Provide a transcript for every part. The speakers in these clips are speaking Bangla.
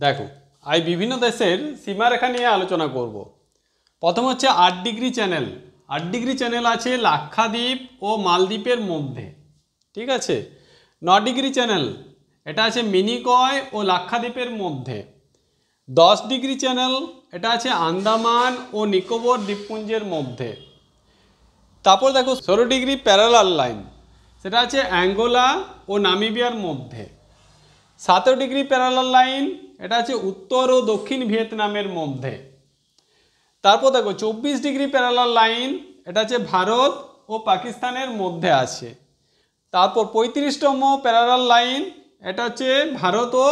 দেখো আমি বিভিন্ন দেশের সীমারেখা নিয়ে আলোচনা করব। প্রথম হচ্ছে 8 ডিগ্রি চ্যানেল। 8 ডিগ্রি চ্যানেল আছে লাক্ষাদ্বীপ ও মালদ্বীপের মধ্যে, ঠিক আছে। 9 ডিগ্রি চ্যানেল এটা আছে মিনিকয় ও লাক্ষাদ্বীপের মধ্যে। 10 ডিগ্রি চ্যানেল এটা আছে আন্দামান ও নিকোবর দ্বীপপুঞ্জের মধ্যে। তারপর দেখো 16 ডিগ্রি প্যারালাল লাইন, সেটা আছে অ্যাঙ্গোলা ও নামিবিয়ার মধ্যে। 17 ডিগ্রি প্যারালাল লাইন এটা আছে উত্তর ও দক্ষিণ ভিয়েতনামের মধ্যে। তারপর দেখো 24 ডিগ্রি প্যারালাল লাইন এটা আছে ভারত ও পাকিস্তানের মধ্যে আছে। তারপর 35তম প্যারালাল লাইন এটা হচ্ছে ভারত ও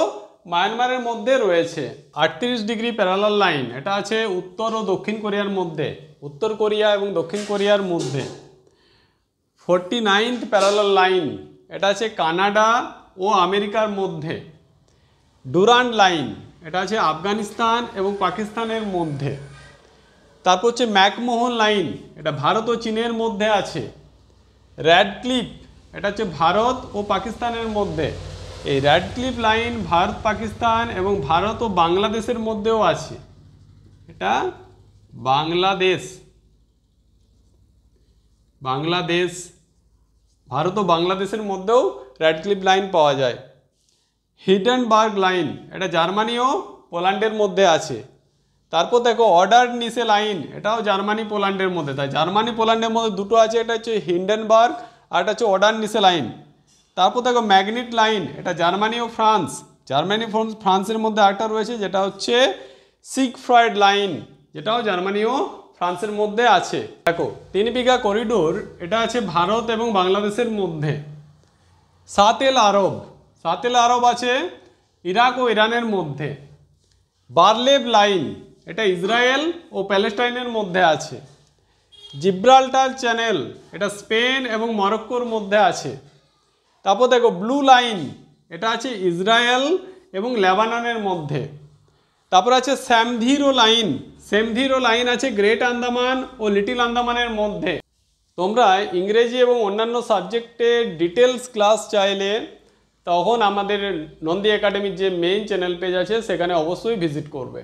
মায়ানমারের মধ্যে রয়েছে। 38 ডিগ্রি প্যারালাল লাইন এটা আছে উত্তর ও দক্ষিণ কোরিয়ার মধ্যে, উত্তর কোরিয়া এবং দক্ষিণ কোরিয়ার মধ্যে। 49th প্যারালাল লাইন এটা আছে কানাডা ও আমেরিকার মধ্যে। ডুরান্ড লাইন এটা আছে আফগানিস্তান এবং পাকিস্তানের মধ্যে। তারপর হচ্ছে ম্যাকমোহন লাইন এটা ভারত ও চীনের মধ্যে আছে। র্যাডক্লিফ এটা হচ্ছে ভারত ও পাকিস্তানের মধ্যে। এই র্যাডক্লিফ লাইন ভারত পাকিস্তান এবং ভারত ও বাংলাদেশের মধ্যেও আছে। এটা বাংলাদেশ, ভারত ও বাংলাদেশের মধ্যেও র্যাডক্লিফ লাইন পাওয়া যায়। হিডেনবার্গ লাইন এটা জার্মানি ও পোল্যান্ডের মধ্যে আছে। তারপর দেখো অর্ডার নিসে লাইন এটাও জার্মানি পোল্যান্ডের মধ্যে। তাই জার্মানি পোল্যান্ডের মধ্যে দুটো আছে, এটা হচ্ছে হিন্ডেনবার্গ আর এটা হচ্ছে অর্ডার নিসে লাইন। তারপর দেখো ম্যাগনেট লাইন এটা জার্মানি ও ফ্রান্স, ফ্রান্সের মধ্যে আরেকটা রয়েছে যেটা হচ্ছে সিগফ্রয়েড লাইন, যেটাও জার্মানি ও ফ্রান্সের মধ্যে আছে। দেখো 3 বিঘা করিডোর এটা আছে ভারত এবং বাংলাদেশের মধ্যে। সাতেল আরব আছে ইরাক ও ইরানের মধ্যে। বারলেভ লাইন এটা ইসরায়েল ও প্যালেস্টাইনের মধ্যে আছে। জিব্রাল্টার চ্যানেল এটা স্পেন এবং মরক্কোর মধ্যে আছে। তারপর দেখো ব্লু লাইন এটা আছে ইসরায়েল এবং লেবাননের মধ্যে। তারপর আছে স্যামধিরো লাইন আছে গ্রেট আন্দামান ও লিটল আন্দামানের মধ্যে। তোমরা ইংরেজি এবং অন্যান্য সাবজেক্টের ডিটেলস ক্লাস চাইলে তখন আমাদের নন্দী একাডেমির যে মেইন চ্যানেল পেজ আছে সেখানে অবশ্যই ভিজিট করবে।